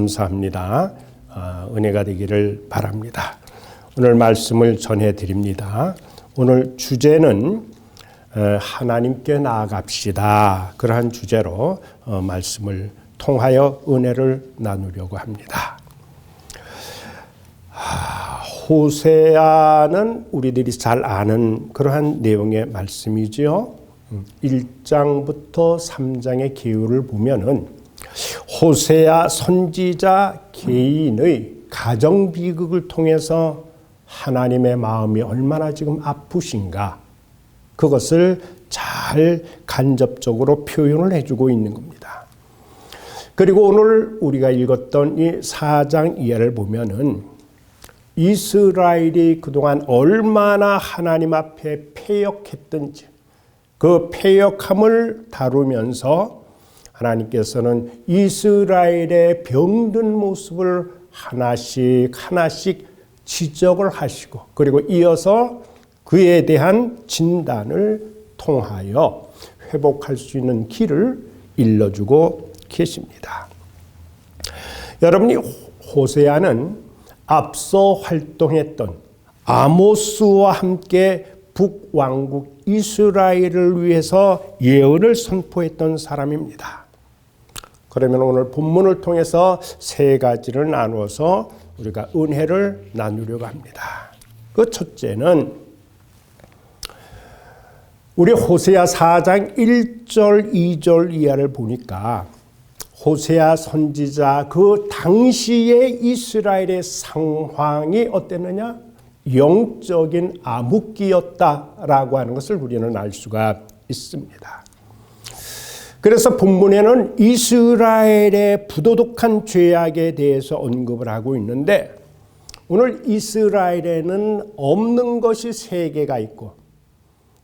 감사합니다. 은혜가 되기를 바랍니다. 오늘 말씀을 전해드립니다. 오늘 주제는 하나님께 나아갑시다. 그러한 주제로 말씀을 통하여 은혜를 나누려고 합니다. 호세아는 우리들이 잘 아는 그러한 내용의 말씀이지요. 1장부터 3장의 기율을 보면은 호세아 선지자 개인의 가정 비극을 통해서 하나님의 마음이 얼마나 지금 아프신가, 그것을 잘 간접적으로 표현을 해주고 있는 겁니다. 그리고 오늘 우리가 읽었던 이 4장 이하를 보면은 이스라엘이 그동안 얼마나 하나님 앞에 패역했던지, 그 패역함을 다루면서 하나님께서는 이스라엘의 병든 모습을 하나씩 지적을 하시고, 그리고 이어서 그에 대한 진단을 통하여 회복할 수 있는 길을 일러주고 계십니다. 여러분이 호세아는 앞서 활동했던 아모스와 함께 북왕국 이스라엘을 위해서 예언을 선포했던 사람입니다. 그러면 오늘 본문을 통해서 세 가지를 나누어서 우리가 은혜를 나누려고 합니다. 그 첫째는 우리 호세아 4장 1절 2절 이하를 보니까 호세아 선지자 그 당시의 이스라엘의 상황이 어땠느냐? 영적인 암흑기였다라고 하는 것을 우리는 알 수가 있습니다. 그래서 본문에는 이스라엘의 부도덕한 죄악에 대해서 언급을 하고 있는데, 오늘 이스라엘에는 없는 것이 세 개가 있고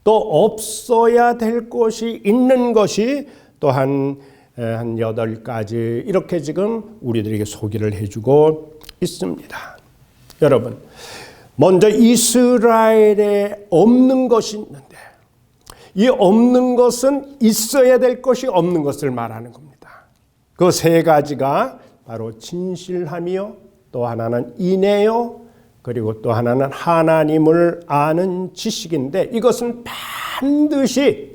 또 없어야 될 것이 있는 것이 또한 한 8가지 이렇게 지금 우리들에게 소개를 해주고 있습니다. 여러분, 먼저 이스라엘에 없는 것이 있는데, 이 없는 것은 있어야 될 것이 없는 것을 말하는 겁니다. 그 세 가지가 바로 진실함이요, 또 하나는 인애요, 그리고 또 하나는 하나님을 아는 지식인데, 이것은 반드시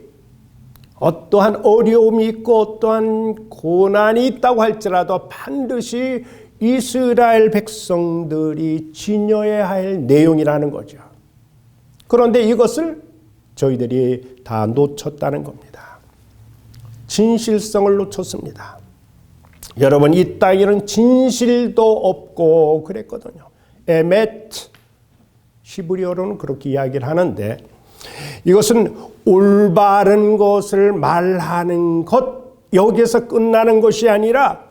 어떠한 어려움이 있고 어떠한 고난이 있다고 할지라도 반드시 이스라엘 백성들이 지녀야 할 내용이라는 거죠. 그런데 이것을 저희들이 다 놓쳤다는 겁니다. 진실성을 놓쳤습니다. 여러분, 이 땅에는 진실도 없고 그랬거든요. 에메트, 히브리어로는 그렇게 이야기를 하는데, 이것은 올바른 것을 말하는 것, 여기에서 끝나는 것이 아니라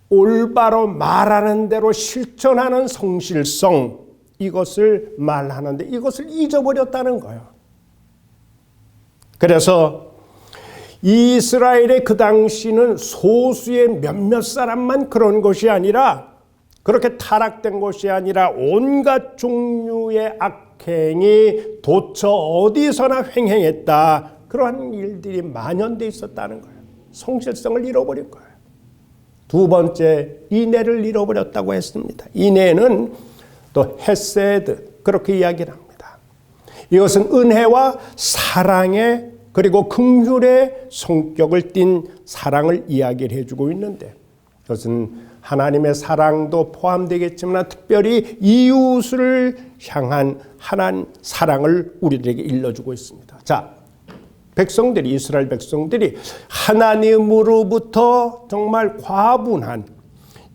올바로 말하는 대로 실천하는 성실성, 이것을 말하는데 이것을 잊어버렸다는 거예요. 그래서 이스라엘의 그 당시는 소수의 몇몇 사람만 그런 것이 아니라, 그렇게 타락된 것이 아니라 온갖 종류의 악행이 도처 어디서나 횡행했다. 그러한 일들이 만연돼 있었다는 거예요. 성실성을 잃어버린 거예요. 두 번째, 인애를 잃어버렸다고 했습니다. 인애는 또 헤세드, 그렇게 이야기를 합니다. 이것은 은혜와 사랑의, 그리고 긍휼의 성격을 띤 사랑을 이야기를 해주고 있는데, 그것은 하나님의 사랑도 포함되겠지만 특별히 이웃을 향한 하나님 사랑을 우리들에게 일러주고 있습니다. 자, 백성들이, 이스라엘 백성들이 하나님으로부터 정말 과분한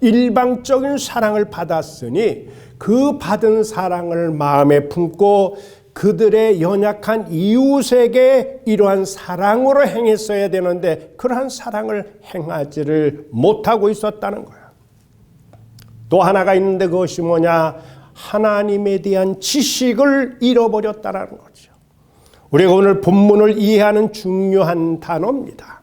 일방적인 사랑을 받았으니 그 받은 사랑을 마음에 품고 그들의 연약한 이웃에게 이러한 사랑으로 행했어야 되는데 그러한 사랑을 행하지를 못하고 있었다는 거예요. 또 하나가 있는데 그것이 뭐냐? 하나님에 대한 지식을 잃어버렸다는 거죠. 우리가 오늘 본문을 이해하는 중요한 단어입니다.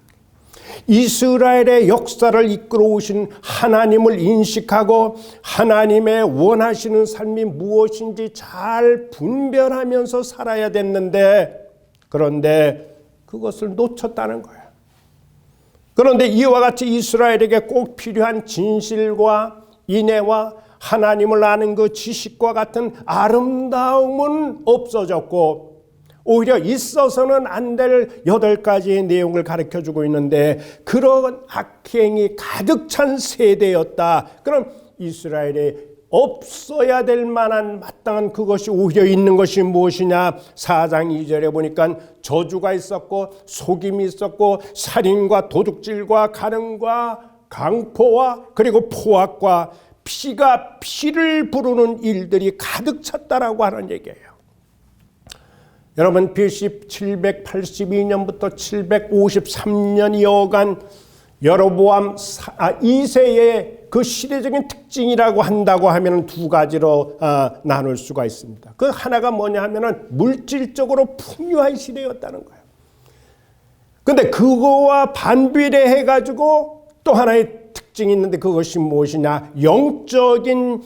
이스라엘의 역사를 이끌어 오신 하나님을 인식하고 하나님의 원하시는 삶이 무엇인지 잘 분별하면서 살아야 됐는데, 그런데 그것을 놓쳤다는 거예요. 그런데 이와 같이 이스라엘에게 꼭 필요한 진실과 인애와 하나님을 아는 그 지식과 같은 아름다움은 없어졌고 오히려 있어서는 안 될 8가지의 내용을 가르쳐주고 있는데 그런 악행이 가득 찬 세대였다. 그럼 이스라엘에 없어야 될 만한 마땅한 그것이 오히려 있는 것이 무엇이냐? 4장 2절에 보니까 저주가 있었고 속임이 있었고 살인과 도둑질과 간음과 강포와 그리고 포악과 피가 피를 부르는 일들이 가득 찼다라고 하는 얘기예요. 여러분 BC 782년부터 753년이어간 여로보암 2세의 그 시대적인 특징이라고 한다고 하면 2가지로 나눌 수가 있습니다. 그 하나가 뭐냐 하면은 물질적으로 풍요한 시대였다는 거예요. 근데 그거와 반비례해 가지고 또 하나의 특징이 있는데 그것이 무엇이냐? 영적인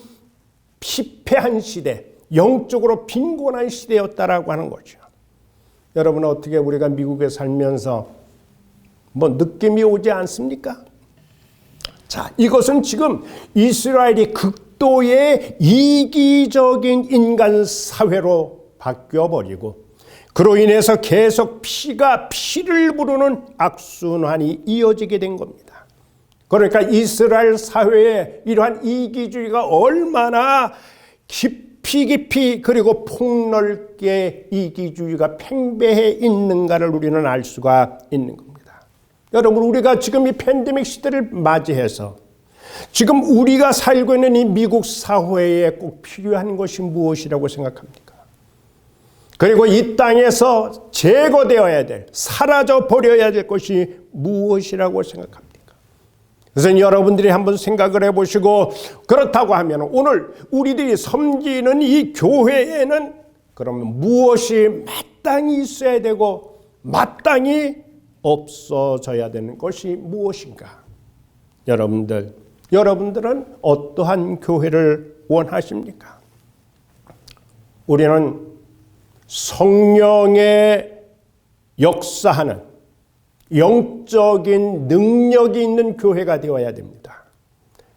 피폐한 시대, 영적으로 빈곤한 시대였다라고 하는 거죠. 여러분 어떻게 우리가 미국에 살면서 뭐 느낌이 오지 않습니까? 자, 이것은 지금 이스라엘이 극도의 이기적인 인간 사회로 바뀌어버리고 그로 인해서 계속 피가 피를 부르는 악순환이 이어지게 된 겁니다. 그러니까 이스라엘 사회에 이러한 이기주의가 얼마나 깊이 그리고 폭넓게 이기주의가 팽배해 있는가를 우리는 알 수가 있는 겁니다. 여러분 우리가 지금 이 팬데믹 시대를 맞이해서 지금 우리가 살고 있는 이 미국 사회에 꼭 필요한 것이 무엇이라고 생각합니까? 그리고 이 땅에서 제거되어야 될, 사라져 버려야 될 것이 무엇이라고 생각합니까? 그래서 여러분들이 한번 생각을 해보시고 그렇다고 하면 오늘 우리들이 섬기는 이 교회에는 그러면 무엇이 마땅히 있어야 되고 마땅히 없어져야 되는 것이 무엇인가? 여러분들은 어떠한 교회를 원하십니까? 우리는 성령의 역사하는 영적인 능력이 있는 교회가 되어야 됩니다.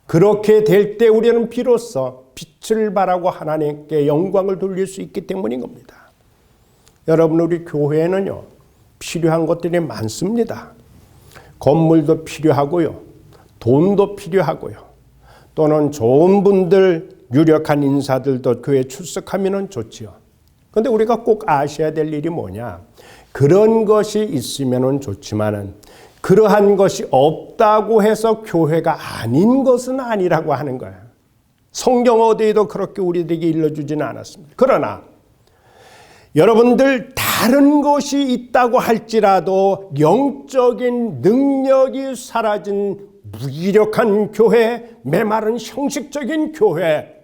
그렇게 될 때 우리는 비로소 빛을 발하고 하나님께 영광을 돌릴 수 있기 때문인 겁니다. 여러분 우리 교회는요 필요한 것들이 많습니다. 건물도 필요하고요. 돈도 필요하고요. 또는 좋은 분들 유력한 인사들도 교회에 출석하면 좋지요. 그런데 우리가 꼭 아셔야 될 일이 뭐냐? 그런 것이 있으면 좋지만은 그러한 것이 없다고 해서 교회가 아닌 것은 아니라고 하는 거예요. 성경 어디에도 그렇게 우리들에게 일러주지는 않았습니다. 그러나 여러분들 다른 것이 있다고 할지라도 영적인 능력이 사라진 무기력한 교회, 메마른 형식적인 교회,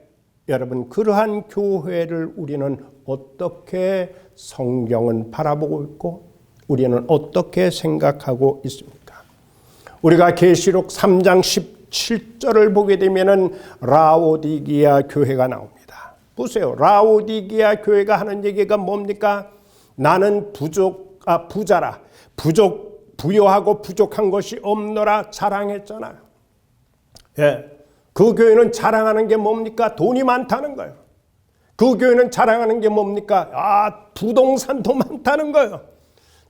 여러분 그러한 교회를 우리는 어떻게 성경은 바라보고 있고 우리는 어떻게 생각하고 있습니까? 우리가 계시록 3장 17절을 보게 되면은 라오디게아 교회가 나옵니다. 보세요. 라오디게아 교회가 하는 얘기가 뭡니까? 나는 부자라. 부요하고 부족한 것이 없노라 자랑했잖아요. 예. 그 교회는 자랑하는 게 뭡니까? 돈이 많다는 거예요. 그 교회는 자랑하는 게 뭡니까? 부동산도 많다는 거예요.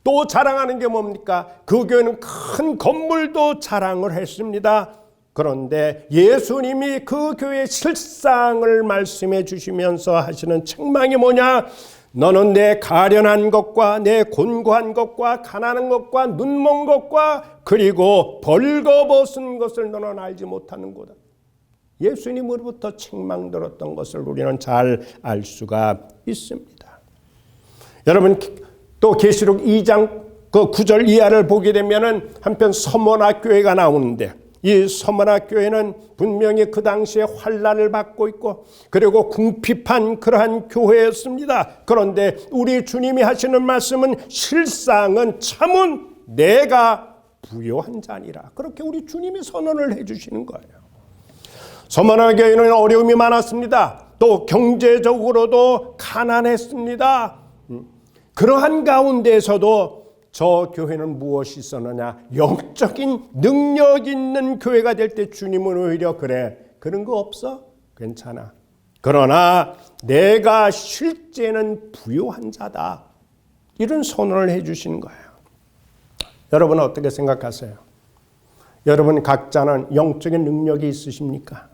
또 자랑하는 게 뭡니까? 그 교회는 큰 건물도 자랑을 했습니다. 그런데 예수님이 그 교회의 실상을 말씀해 주시면서 하시는 책망이 뭐냐? 너는 내 가련한 것과 내 곤고한 것과 가난한 것과 눈먼 것과 그리고 벌거벗은 것을 너는 알지 못하는구나. 예수님으로부터 책망 들었던 것을 우리는 잘 알 수가 있습니다. 여러분 또 계시록 2장 그 9절 이하를 보게 되면은 한편 서머나 교회가 나오는데 이 서머나 교회는 분명히 그 당시에 환난을 받고 있고 그리고 궁핍한 그러한 교회였습니다. 그런데 우리 주님이 하시는 말씀은 실상은 참은 내가 부요한 자니라. 그렇게 우리 주님이 선언을 해주시는 거예요. 서머나 교회는 어려움이 많았습니다. 또 경제적으로도 가난했습니다. 그러한 가운데서도 저 교회는 무엇이 있었느냐? 영적인 능력 있는 교회가 될 때 주님은 오히려 그래 그런 거 없어? 괜찮아. 그러나 내가 실제는 부유한 자다. 이런 선언을 해 주시는 거예요. 여러분 어떻게 생각하세요? 여러분 각자는 영적인 능력이 있으십니까?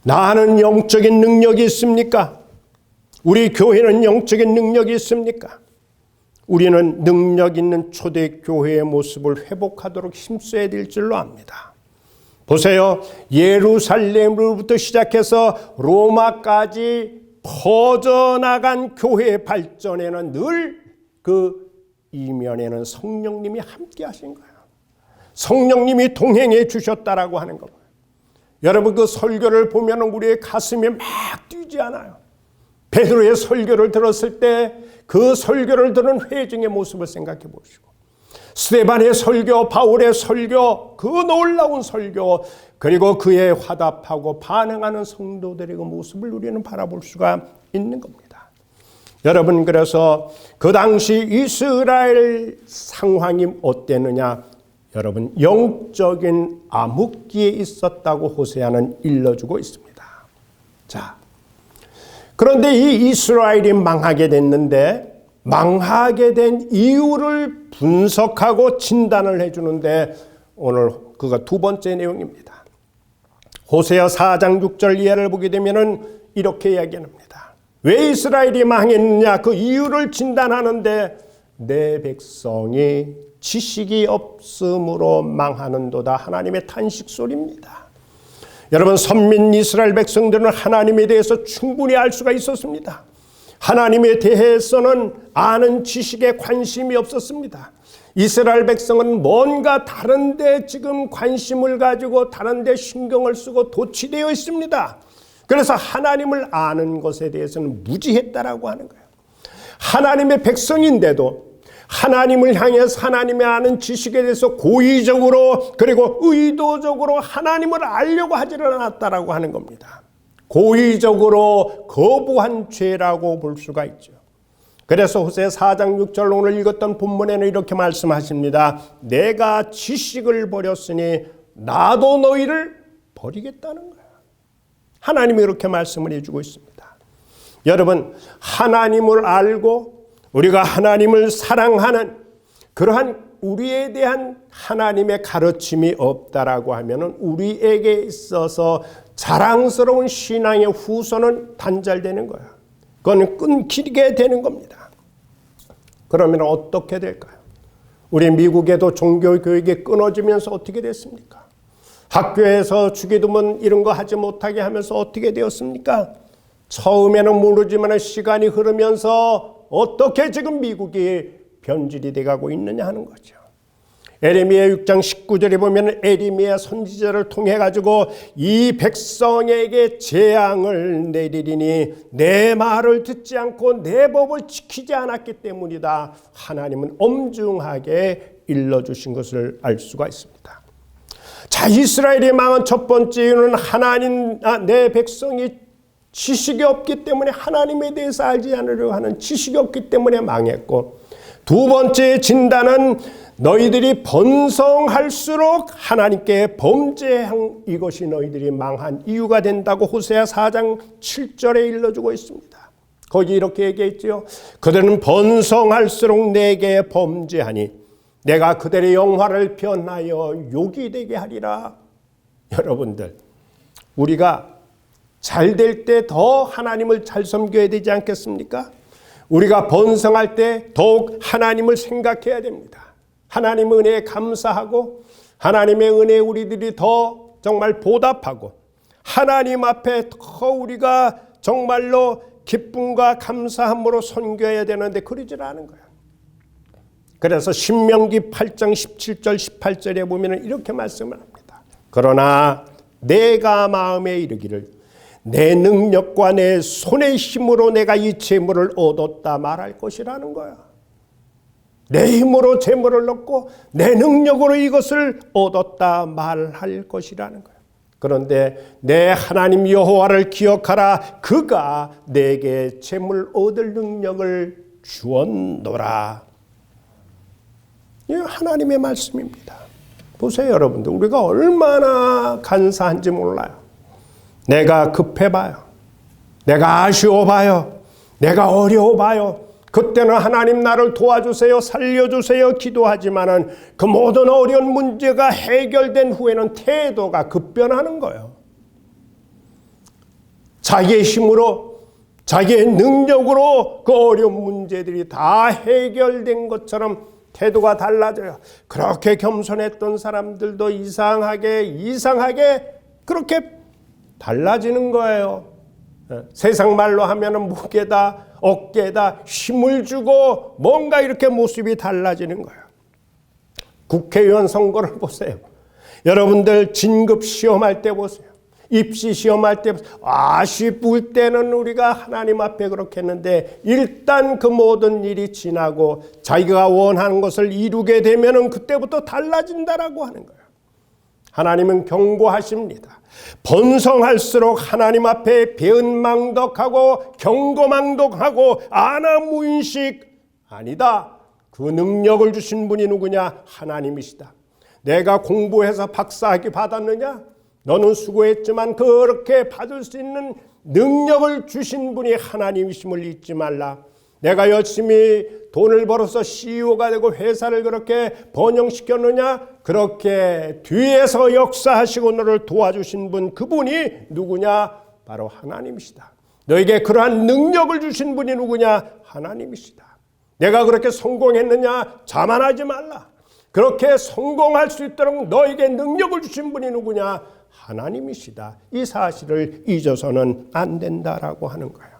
나는 영적인 능력이 있습니까? 우리 교회는 영적인 능력이 있습니까? 우리는 능력 있는 초대교회의 모습을 회복하도록 힘써야 될 줄로 압니다. 보세요. 예루살렘으로부터 시작해서 로마까지 퍼져나간 교회의 발전에는 늘 그 이면에는 성령님이 함께 하신 거예요. 성령님이 동행해 주셨다라고 하는 겁니다. 여러분 그 설교를 보면 우리의 가슴이 막 뛰지 않아요. 베드로의 설교를 들었을 때 그 설교를 들은 회중의 모습을 생각해 보시고 스데반의 설교, 바울의 설교, 그 놀라운 설교, 그리고 그에 화답하고 반응하는 성도들의 그 모습을 우리는 바라볼 수가 있는 겁니다. 여러분 그래서 그 당시 이스라엘 상황이 어땠느냐? 여러분 영적인 암흑기에 있었다고 호세아는 일러주고 있습니다. 자, 그런데 이 이스라엘이 망하게 됐는데 망하게 된 이유를 분석하고 진단을 해주는데 오늘 그가 두 번째 내용입니다. 호세아 4장 6절 이하를 보게 되면 이렇게 이야기합니다. 왜 이스라엘이 망했느냐 그 이유를 진단하는데 내 백성이 지식이 없음으로 망하는도다. 하나님의 탄식 소리입니다. 여러분 선민 이스라엘 백성들은 하나님에 대해서 충분히 알 수가 있었습니다. 하나님에 대해서는 아는 지식에 관심이 없었습니다. 이스라엘 백성은 뭔가 다른 데 지금 관심을 가지고 다른 데 신경을 쓰고 도취되어 있습니다. 그래서 하나님을 아는 것에 대해서는 무지했다라고 하는 거예요. 하나님의 백성인데도 하나님을 향해서 하나님의 아는 지식에 대해서 고의적으로 그리고 의도적으로 하나님을 알려고 하지를 않았다라고 하는 겁니다. 고의적으로 거부한 죄라고 볼 수가 있죠. 그래서 호세아 4장 6절 오늘 읽었던 본문에는 이렇게 말씀하십니다. 내가 지식을 버렸으니 나도 너희를 버리겠다는 거야. 하나님이 이렇게 말씀을 해주고 있습니다. 여러분 하나님을 알고 우리가 하나님을 사랑하는 그러한 우리에 대한 하나님의 가르침이 없다라고 하면 우리에게 있어서 자랑스러운 신앙의 후손은 단절되는 거야. 그건 끊기게 되는 겁니다. 그러면 어떻게 될까요? 우리 미국에도 종교교육이 끊어지면서 어떻게 됐습니까? 학교에서 주기도문 이런 거 하지 못하게 하면서 어떻게 되었습니까? 처음에는 모르지만 시간이 흐르면서 어떻게 지금 미국이 변질이 돼가고 있느냐 하는 거죠. 에레미야 6장 19절에 보면 에레미야 선지자를 통해 가지고 이 백성에게 재앙을 내리리니 내 말을 듣지 않고 내 법을 지키지 않았기 때문이다. 하나님은 엄중하게 일러주신 것을 알 수가 있습니다. 자, 이스라엘이 망한 첫 번째 이유는 하나님 내 백성이 지식이 없기 때문에 하나님에 대해서 알지 않으려고 하는 지식이 없기 때문에 망했고 두 번째 진단은 너희들이 번성할수록 하나님께 범죄한 이것이 너희들이 망한 이유가 된다고 호세아 4장 7절에 일러주고 있습니다. 거기 이렇게 얘기했죠. 그들은 번성할수록 내게 범죄하니 내가 그들의 영화를 변하여 욕이 되게 하리라. 여러분들 우리가 잘 될 때 더 하나님을 잘 섬겨야 되지 않겠습니까? 우리가 번성할 때 더욱 하나님을 생각해야 됩니다. 하나님의 은혜에 감사하고 하나님의 은혜에 우리들이 더 정말 보답하고 하나님 앞에 더 우리가 정말로 기쁨과 감사함으로 섬겨야 되는데 그러질 않은 거예요. 그래서 신명기 8장 17절 18절에 보면 이렇게 말씀을 합니다. 그러나 내가 마음에 이르기를 내 능력과 내 손의 힘으로 내가 이 재물을 얻었다 말할 것이라는 거야. 내 힘으로 재물을 얻고 내 능력으로 이것을 얻었다 말할 것이라는 거야. 그런데 내 하나님 여호와를 기억하라. 그가 내게 재물 얻을 능력을 주었노라. 이 하나님의 말씀입니다. 보세요, 여러분들. 우리가 얼마나 간사한지 몰라요. 내가 급해봐요. 내가 아쉬워봐요. 내가 어려워봐요. 그때는 하나님 나를 도와주세요, 살려주세요 기도하지만은 그 모든 어려운 문제가 해결된 후에는 태도가 급변하는 거예요. 자기의 힘으로, 자기의 능력으로 그 어려운 문제들이 다 해결된 것처럼 태도가 달라져요. 그렇게 겸손했던 사람들도 이상하게 그렇게 달라지는 거예요. 세상 말로 하면은 무게다, 어깨다, 힘을 주고 뭔가 이렇게 모습이 달라지는 거예요. 국회의원 선거를 보세요. 여러분들 진급 시험할 때 보세요. 입시 시험할 때 아쉬울 때는 우리가 하나님 앞에 그렇게 했는데 일단 그 모든 일이 지나고 자기가 원하는 것을 이루게 되면은 그때부터 달라진다라고 하는 거예요. 하나님은 경고하십니다. 번성할수록 하나님 앞에 배은망덕하고 경거망덕하고 안하무인식 아니다. 그 능력을 주신 분이 누구냐? 하나님이시다. 내가 공부해서 박사학위 받았느냐? 너는 수고했지만 그렇게 받을 수 있는 능력을 주신 분이 하나님이심을 잊지 말라. 내가 열심히 돈을 벌어서 CEO가 되고 회사를 그렇게 번영시켰느냐? 그렇게 뒤에서 역사하시고 너를 도와주신 분, 그분이 누구냐? 바로 하나님이시다. 너에게 그러한 능력을 주신 분이 누구냐? 하나님이시다. 내가 그렇게 성공했느냐? 자만하지 말라. 그렇게 성공할 수 있도록 너에게 능력을 주신 분이 누구냐? 하나님이시다. 이 사실을 잊어서는 안 된다라고 하는 거예요.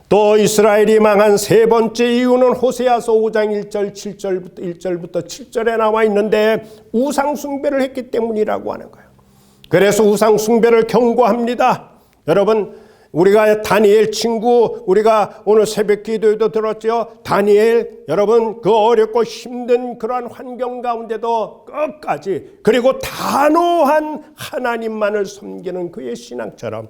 또 이스라엘이 망한 세 번째 이유는 호세아서 5장 1절부터 7절에 나와 있는데 우상 숭배를 했기 때문이라고 하는 거예요. 그래서 우상 숭배를 경고합니다. 여러분, 우리가 다니엘 친구, 우리가 오늘 새벽 기도에도 들었죠. 다니엘, 여러분 그 어렵고 힘든 그러한 환경 가운데도 끝까지, 그리고 단호한 하나님만을 섬기는 그의 신앙처럼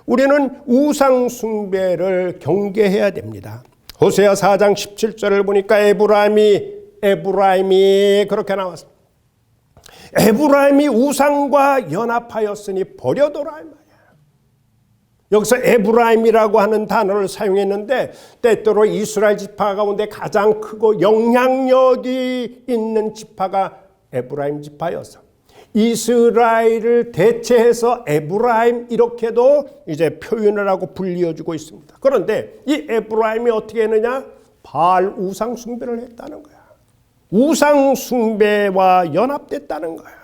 우리는 우상 숭배를 경계해야 됩니다. 호세아 4장 17절을 보니까 에브라임이 그렇게 나왔습니다. 에브라임이 우상과 연합하였으니 버려둬라 이 말이야. 여기서 에브라임이라고 하는 단어를 사용했는데 때때로 이스라엘 지파 가운데 가장 크고 영향력이 있는 지파가 에브라임 지파였어. 이스라엘을 대체해서 에브라임 이렇게도 이제 표현을 하고 불리어주고 있습니다. 그런데 이 에브라임이 어떻게 했느냐? 바알 우상 숭배를 했다는 거야. 우상 숭배와 연합됐다는 거야.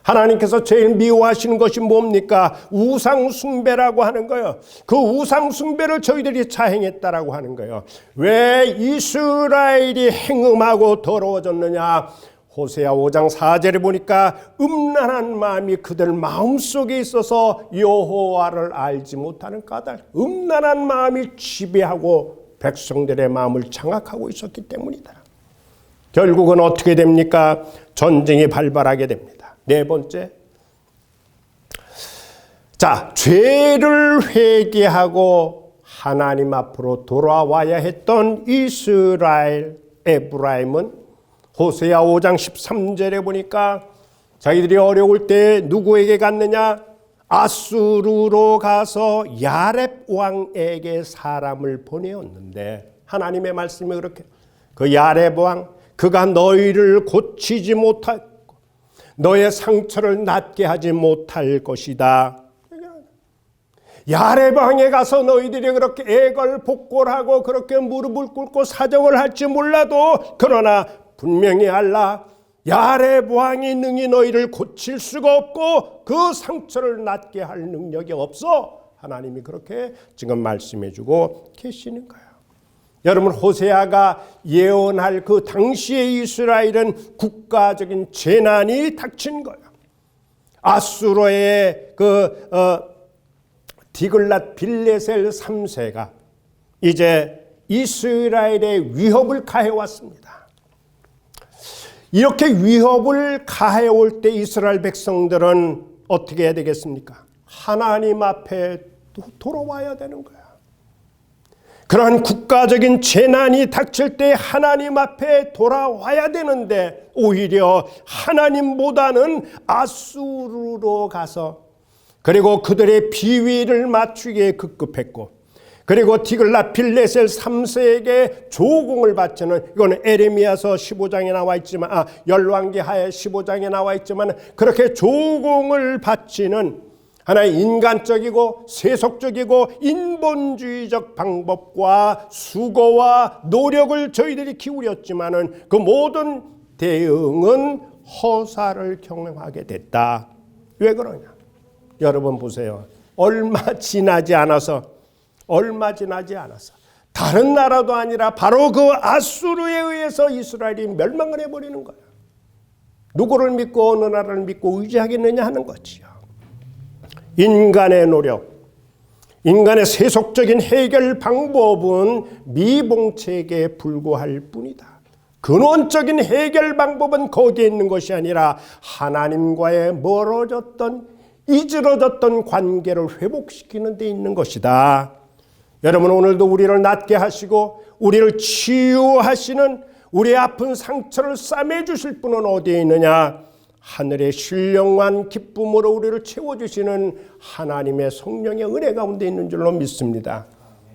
하나님께서 제일 미워하시는 것이 뭡니까? 우상 숭배라고 하는 거예요. 그 우상 숭배를 저희들이 자행했다라고 하는 거예요. 왜 이스라엘이 행음하고 더러워졌느냐? 호세아 5장 4절에 보니까 음란한 마음이 그들 마음속에 있어서 여호와를 알지 못하는 까닭, 음란한 마음이 지배하고 백성들의 마음을 장악하고 있었기 때문이다. 결국은 어떻게 됩니까? 전쟁이 발발하게 됩니다. 네 번째, 자, 죄를 회개하고 하나님 앞으로 돌아와야 했던 이스라엘, 에브라임은 호세아 5장 13절에 보니까 자기들이 어려울 때 누구에게 갔느냐? 아수르로 가서 야렙 왕에게 사람을 보내었는데 하나님의 말씀이 그렇게, 그 야렙 왕, 그가 너희를 고치지 못하고 너의 상처를 낫게 하지 못할 것이다. 야렙 왕에 가서 너희들이 그렇게 애걸복걸하고 그렇게 무릎을 꿇고 사정을 할지 몰라도, 그러나 분명히 알라, 야렙 왕이 능히 너희를 고칠 수가 없고 그 상처를 낫게 할 능력이 없어. 하나님이 그렇게 지금 말씀해주고 계시는 거예요. 여러분, 호세아가 예언할 그 당시의 이스라엘은 국가적인 재난이 닥친 거예요. 아수르의 디글랏 빌레셀 3세가 이제 이스라엘의 위협을 가해왔습니다. 이렇게 위협을 가해올 때 이스라엘 백성들은 어떻게 해야 되겠습니까? 하나님 앞에 돌아와야 되는 거야. 그러한 국가적인 재난이 닥칠 때 하나님 앞에 돌아와야 되는데 오히려 하나님보다는 아수르로 가서 그리고 그들의 비위를 맞추기에 급급했고 그리고 디글라필레셀 3세에게 조공을 바치는, 이거는 에레미야서 15장에 나와 있지만 열왕기하에 15장에 나와 있지만 그렇게 조공을 바치는 하나의 인간적이고 세속적이고 인본주의적 방법과 수고와 노력을 저희들이 기울였지만은 그 모든 대응은 허사를 경험하게 됐다. 왜 그러냐? 여러분 보세요. 얼마 지나지 않아서 다른 나라도 아니라 바로 그 아수르에 의해서 이스라엘이 멸망을 해버리는 거예요. 누구를 믿고 어느 나라를 믿고 의지하겠느냐 하는 거지요. 인간의 노력, 인간의 세속적인 해결 방법은 미봉책에 불과할 뿐이다. 근원적인 해결 방법은 거기에 있는 것이 아니라 하나님과의 멀어졌던, 이지러졌던 관계를 회복시키는 데 있는 것이다. 여러분, 오늘도 우리를 낫게 하시고 우리를 치유하시는, 우리의 아픈 상처를 싸매주실 분은 어디에 있느냐? 하늘의 신령한 기쁨으로 우리를 채워주시는 하나님의 성령의 은혜 가운데 있는 줄로 믿습니다.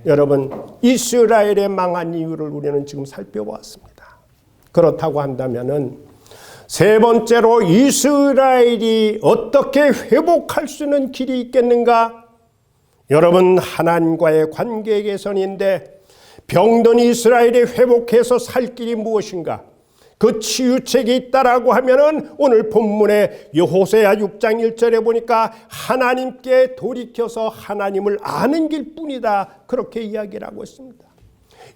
여러분, 이스라엘의 망한 이유를 우리는 지금 살펴보았습니다. 그렇다고 한다면은 세 번째로 이스라엘이 어떻게 회복할 수 있는 길이 있겠는가? 여러분, 하나님과의 관계 개선인데 병든 이스라엘이 회복해서 살 길이 무엇인가? 그 치유책이 있다라고 하면은 오늘 본문의 호세아 6장 1절에 보니까 하나님께 돌이켜서 하나님을 아는 길뿐이다. 그렇게 이야기를 하고 있습니다.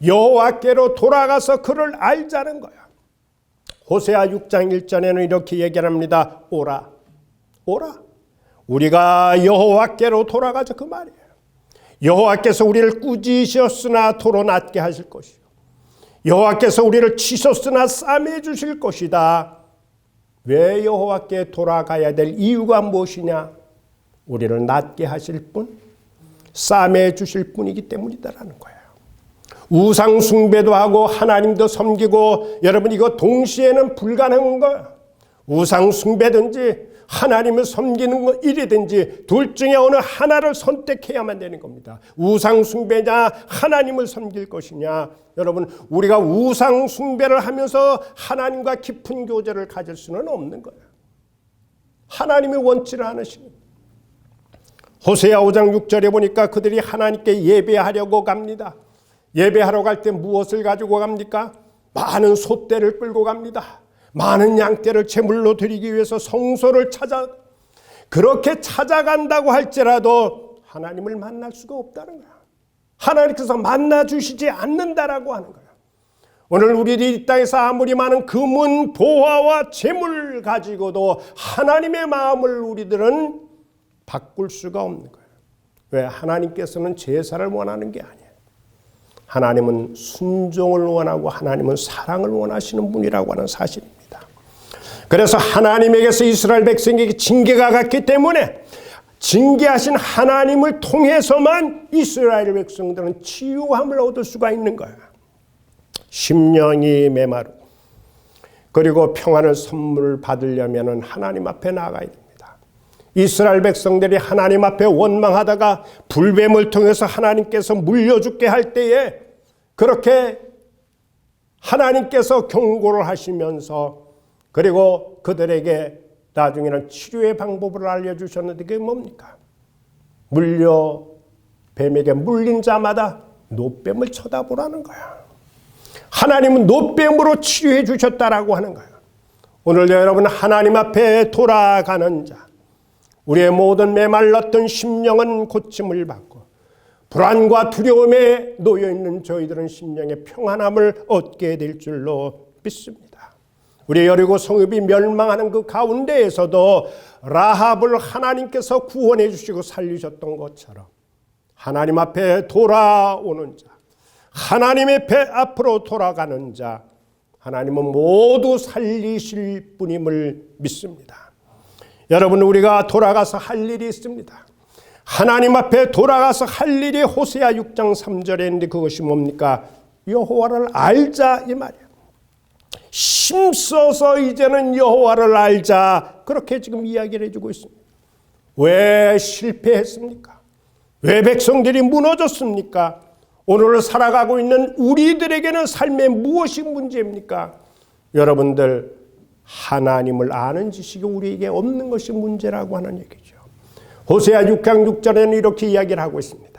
여호와께로 돌아가서 그를 알자는 거야. 호세아 6장 1절에는 이렇게 얘기를 합니다. 오라. 우리가 여호와께로 돌아가자, 그 말이에요. 여호와께서 우리를 꾸짖으셨으나 도로 낫게 하실 것이요, 여호와께서 우리를 치셨으나 싸매 주실 것이다. 왜 여호와께 돌아가야 될 이유가 무엇이냐? 우리를 낫게 하실 분, 싸매 주실 분이기 때문이다라는 거예요. 우상 숭배도 하고 하나님도 섬기고, 여러분 이거 동시에는 불가능한 거예요. 우상 숭배든지 하나님을 섬기는 것 일이든지 둘 중에 어느 하나를 선택해야만 되는 겁니다. 우상 숭배냐 하나님을 섬길 것이냐. 여러분, 우리가 우상 숭배를 하면서 하나님과 깊은 교제를 가질 수는 없는 거예요. 하나님이 원치를 않으시는. 호세아 5장 6절에 보니까 그들이 하나님께 예배하려고 갑니다. 예배하러 갈 때 무엇을 가지고 갑니까? 많은 소떼를 끌고 갑니다. 많은 양떼를 제물로 드리기 위해서 성소를 그렇게 찾아간다고 할지라도 하나님을 만날 수가 없다는 거야. 하나님께서 만나주시지 않는다라고 하는 거야. 오늘 우리들이 이 땅에서 아무리 많은 금은 보화와 재물 가지고도 하나님의 마음을 우리들은 바꿀 수가 없는 거예요. 왜? 하나님께서는 제사를 원하는 게 아니에요. 하나님은 순종을 원하고 하나님은 사랑을 원하시는 분이라고 하는 사실입니다. 그래서 하나님에게서 이스라엘 백성에게 징계가 갔기 때문에 징계하신 하나님을 통해서만 이스라엘 백성들은 치유함을 얻을 수가 있는 거예요. 심령이 메마르고 그리고 평안을 선물을 받으려면 하나님 앞에 나가야 됩니다. 이스라엘 백성들이 하나님 앞에 원망하다가 불뱀을 통해서 하나님께서 물려죽게 할 때에 그렇게 하나님께서 경고를 하시면서 그리고 그들에게 나중에는 치료의 방법을 알려주셨는데 그게 뭡니까? 뱀에게 물린 자마다 노뱀을 쳐다보라는 거야. 하나님은 노뱀으로 치료해 주셨다라고 하는 거야. 오늘도 여러분, 하나님 앞에 돌아가는 자, 우리의 모든 메말랐던 심령은 고침을 받고 불안과 두려움에 놓여있는 저희들은 심령의 평안함을 얻게 될 줄로 믿습니다. 우리 여리고 성읍이 멸망하는 그 가운데에서도 라합을 하나님께서 구원해 주시고 살리셨던 것처럼 하나님 앞에 돌아오는 자, 하나님의 배 앞으로 돌아가는 자, 하나님은 모두 살리실 분임을 믿습니다. 여러분, 우리가 돌아가서 할 일이 있습니다. 하나님 앞에 돌아가서 할 일이 호세아 6장 3절에 있는데 그것이 뭡니까? 여호와를 알자 이 말이에요. 힘써서 이제는 여호와를 알자, 그렇게 지금 이야기를 해주고 있습니다. 왜 실패했습니까? 왜 백성들이 무너졌습니까? 오늘 살아가고 있는 우리들에게는 삶에 무엇이 문제입니까? 여러분들, 하나님을 아는 지식이 우리에게 없는 것이 문제라고 하는 얘기죠. 호세아 6장 6절에는 이렇게 이야기를 하고 있습니다.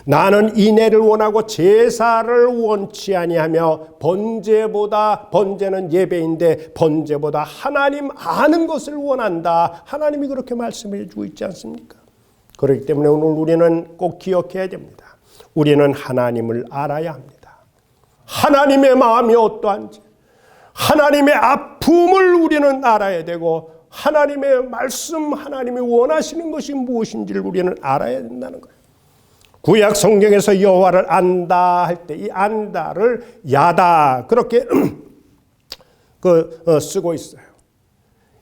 나는 인애를 원하고 제사를 원치 아니하며 번제는 예배인데 번제보다 하나님 아는 것을 원한다. 하나님이 그렇게 말씀해 주고 있지 않습니까? 그렇기 때문에 오늘 우리는 꼭 기억해야 됩니다. 우리는 하나님을 알아야 합니다. 하나님의 마음이 어떠한지, 하나님의 아픔을 우리는 알아야 되고, 하나님의 말씀, 하나님이 원하시는 것이 무엇인지를 우리는 알아야 된다는 거예요. 구약 성경에서 여호와를 안다 할 때 이 안다를 야다 그렇게 쓰고 있어요.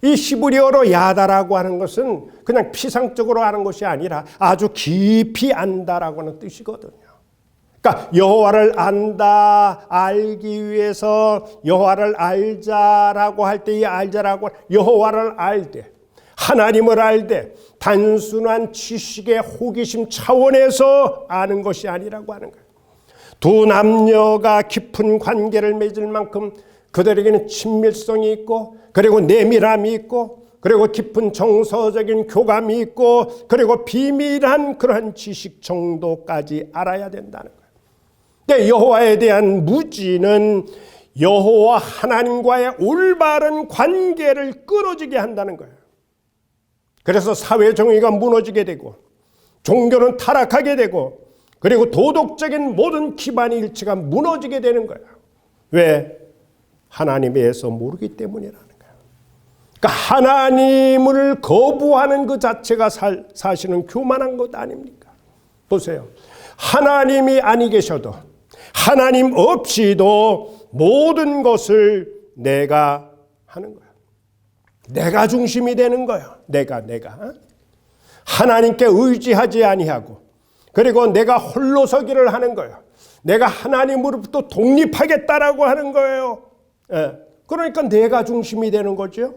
이 히브리어로 야다라고 하는 것은 그냥 피상적으로 아는 것이 아니라 아주 깊이 안다라고 하는 뜻이거든요. 그러니까 여호와를 안다, 알기 위해서 여호와를 알자라고 할 때 이 알자라고 여호와를 알되, 하나님을 알되 단순한 지식의 호기심 차원에서 아는 것이 아니라고 하는 거예요. 두 남녀가 깊은 관계를 맺을 만큼 그들에게는 친밀성이 있고, 그리고 내밀함이 있고, 그리고 깊은 정서적인 교감이 있고, 그리고 비밀한 그러한 지식 정도까지 알아야 된다는 거예요. 근데 여호와에 대한 무지는 여호와 하나님과의 올바른 관계를 끊어지게 한다는 거예요. 그래서 사회 정의가 무너지게 되고, 종교는 타락하게 되고, 그리고 도덕적인 모든 기반의 일치가 무너지게 되는 거예요. 왜? 하나님에 대해서 모르기 때문이라는 거예요. 그러니까 하나님을 거부하는 그 자체가 사실은 교만한 것 아닙니까? 보세요. 하나님이 아니 계셔도, 하나님 없이도 모든 것을 내가 하는 거예요. 내가 중심이 되는 거예요. 내가 하나님께 의지하지 아니하고, 그리고 내가 홀로 서기를 하는 거예요. 내가 하나님으로부터 독립하겠다라고 하는 거예요. 그러니까 내가 중심이 되는 거죠.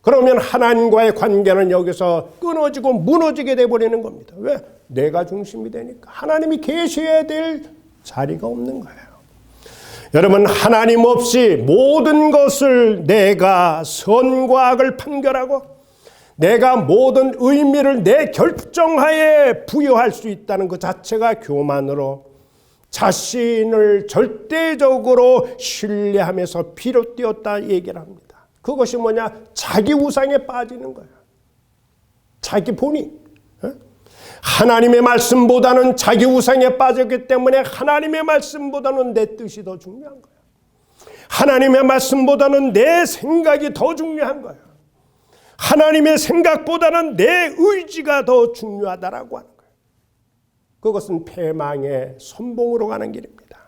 그러면 하나님과의 관계는 여기서 끊어지고 무너지게 돼버리는 겁니다. 왜? 내가 중심이 되니까. 하나님이 계셔야 될 자리가 없는 거예요. 여러분, 하나님 없이 모든 것을 내가 선과 악을 판결하고, 내가 모든 의미를 내 결정하에 부여할 수 있다는 것 자체가 교만으로, 자신을 절대적으로 신뢰하면서 비롯되었다 얘기를 합니다. 그것이 뭐냐? 자기 우상에 빠지는 거예요. 자기 본인. 하나님의 말씀보다는 자기 우상에 빠졌기 때문에 하나님의 말씀보다는 내 뜻이 더 중요한 거예요. 하나님의 말씀보다는 내 생각이 더 중요한 거예요. 하나님의 생각보다는 내 의지가 더 중요하다라고 하는 거예요. 그것은 패망의 선봉으로 가는 길입니다.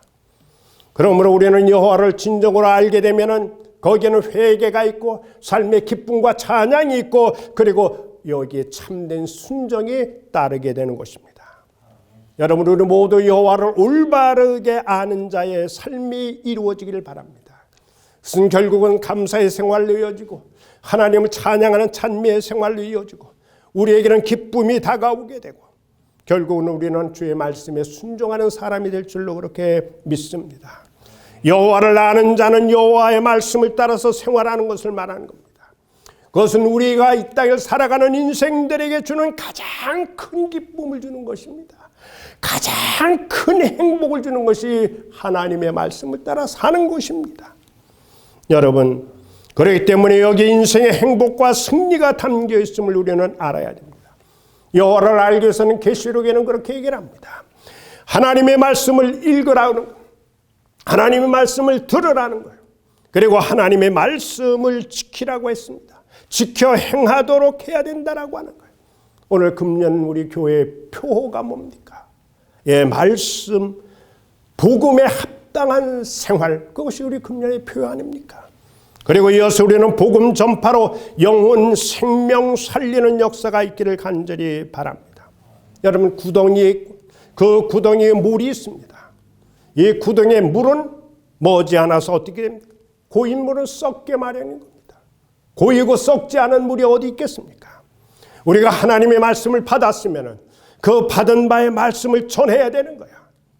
그러므로 우리는 여호와를 진정으로 알게 되면은 거기에는 회개가 있고, 삶의 기쁨과 찬양이 있고, 그리고 여기에 참된 순종이 따르게 되는 것입니다. 여러분, 우리 모두 여호와를 올바르게 아는 자의 삶이 이루어지기를 바랍니다. 그것은 결국은 감사의 생활로 이어지고, 하나님을 찬양하는 찬미의 생활로 이어지고, 우리에게는 기쁨이 다가오게 되고, 결국은 우리는 주의 말씀에 순종하는 사람이 될 줄로 그렇게 믿습니다. 여호와를 아는 자는 여호와의 말씀을 따라서 생활하는 것을 말하는 겁니다. 그것은 우리가 이 땅을 살아가는 인생들에게 주는 가장 큰 기쁨을 주는 것입니다. 가장 큰 행복을 주는 것이 하나님의 말씀을 따라 사는 것입니다. 여러분, 그렇기 때문에 여기 인생의 행복과 승리가 담겨 있음을 우리는 알아야 됩니다. 여호와를 알기 위해서는 계시록에는 그렇게 얘기를 합니다. 하나님의 말씀을 읽으라는 거예요. 하나님의 말씀을 들으라는 거예요. 그리고 하나님의 말씀을 지키라고 했습니다. 지켜 행하도록 해야 된다라고 하는 거예요. 오늘 금년 우리 교회의 표호가 뭡니까? 말씀, 복음에 합당한 생활, 그것이 우리 금년의 표호 아닙니까? 그리고 이어서 우리는 복음 전파로 영혼 생명 살리는 역사가 있기를 간절히 바랍니다. 여러분 그 구덩이에 물이 있습니다. 이 구덩이의 물은 머지않아서 어떻게 됩니까? 고인 물은 썩게 마련인 겁니다. 고이고 썩지 않은 물이 어디 있겠습니까? 우리가 하나님의 말씀을 받았으면 그 받은 바의 말씀을 전해야 되는 거야.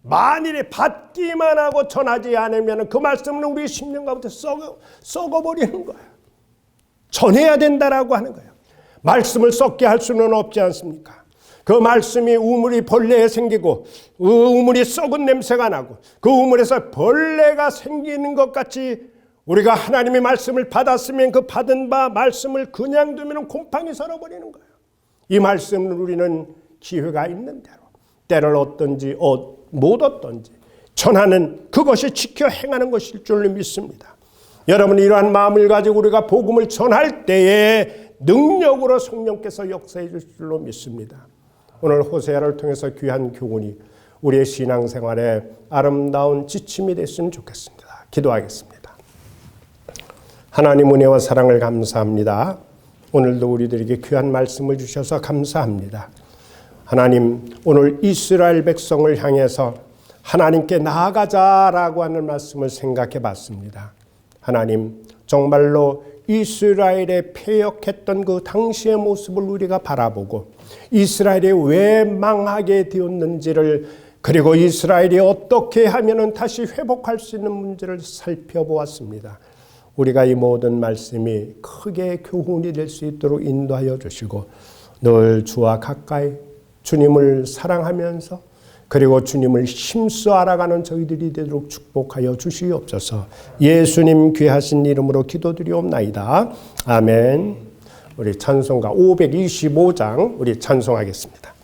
만일에 받기만 하고 전하지 않으면 그 말씀은 우리 심령 가운데 썩어버리는 거야. 전해야 된다라고 하는 거야. 말씀을 썩게 할 수는 없지 않습니까? 그 말씀이 우물이 벌레에 생기고 그 우물이 썩은 냄새가 나고 그 우물에서 벌레가 생기는 것 같이 우리가 하나님의 말씀을 받았으면 그 받은 바 말씀을 그냥 두면 곰팡이 살아버리는 거예요. 이 말씀을 우리는 기회가 있는 대로 때를 얻든지 못 얻든지 전하는 그것이 지켜 행하는 것일 줄로 믿습니다. 여러분 이러한 마음을 가지고 우리가 복음을 전할 때에 능력으로 성령께서 역사해 주실 줄로 믿습니다. 오늘 호세아를 통해서 귀한 교훈이 우리의 신앙생활에 아름다운 지침이 됐으면 좋겠습니다. 기도하겠습니다. 하나님 은혜와 사랑을 감사합니다. 오늘도 우리들에게 귀한 말씀을 주셔서 감사합니다. 하나님 오늘 이스라엘 백성을 향해서 하나님께 나아가자라고 하는 말씀을 생각해 봤습니다. 하나님 정말로 이스라엘의 패역했던 그 당시의 모습을 우리가 바라보고 이스라엘이 왜 망하게 되었는지를 그리고 이스라엘이 어떻게 하면 다시 회복할 수 있는 문제를 살펴보았습니다. 우리가 이 모든 말씀이 크게 교훈이 될 수 있도록 인도하여 주시고 늘 주와 가까이 주님을 사랑하면서 그리고 주님을 힘써 알아가는 저희들이 되도록 축복하여 주시옵소서. 예수님 귀하신 이름으로 기도드리옵나이다. 아멘. 우리 찬송가 525장 우리 찬송하겠습니다.